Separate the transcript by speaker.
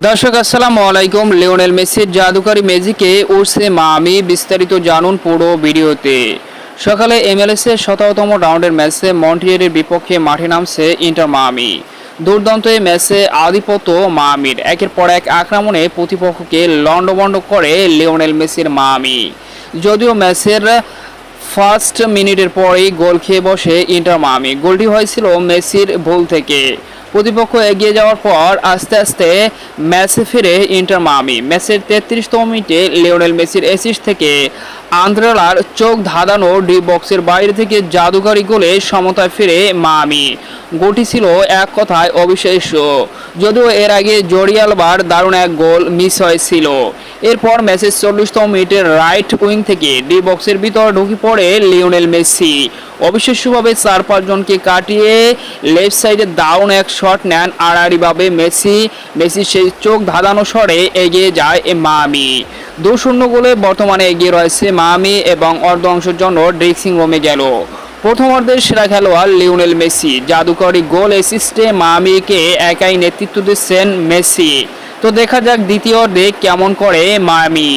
Speaker 1: দর্শক আসসালামু আলাইকুম। লিওনেল মেসির জাদুকরী ম্যাজিকে উড়ছে মায়ামি, বিস্তারিত জানুন পুরো ভিডিওতে। সকালে এমএলএস-এর ১৭তম রাউন্ডের ম্যাচে মন্ট্রিয়ালের বিপক্ষে মাঠে নামছে ইন্টার মায়ামি। দুর্দান্ত এই ম্যাচে আধিপত্য মায়ামির, একের পর এক আক্রমণে প্রতিপক্ষকে লন্ডভন্ড করে লিওনেল মেসির মায়ামি। যদিও ম্যাচের ফার্স্ট মিনিটের পরেই গোল খেয়ে বসে ইন্টার মায়ামি। গোলটি হয়েছিল মেসির ভুল থেকে। প্রতিপক্ষ এগিয়ে যাওয়ার পর আস্তে আস্তে ম্যাচে ফিরে ইন্টার মায়ামি। ম্যাচের ৩৩তম মিনিটে লিওনেল মেসির অ্যাসিস্ট থেকে আন্দ্রেলার চোখ ধাঁধানো ডি বক্সের বাইরে থেকে জাদুকরী গোলে সমতায় ফিরে মায়ামি। গোলটি ছিল এক কথায় অবিশ্বাস্য। যদিও এর আগে জর্ডি আলবার দারুণ এক গোল মিস হয়েছিল। এরপর ম্যাচের ৪০তম মিনিটের রাইট উইং থেকে ডি বক্সের ভিতর ঢুকে পড়ে লিওনেল মেসি। অবিশ্বাস্যভাবে ৪-৫ জনকে কাটিয়ে লেফট সাইডে দারুণ এক শট নেন আড়াআড়িভাবে মেসি সেই চোখ ধাঁধানো শটে এগিয়ে যায় মায়ামি। ২-০ গোলে বর্তমানে এগিয়ে রয়েছে মায়ামি এবং অর্ধ অংশের জন্য ড্রেসিং রুমে গেল। প্রথমার্ধের সেরা খেলোয়াড় লিওনেল মেসি। জাদুকরী গোল অ্যাসিস্টে মায়ামিকে একাই নেতৃত্ব দিচ্ছেন মেসি। তো দেখা যাক দ্বিতীয়ার্ধে কেমন করে মায়ামি।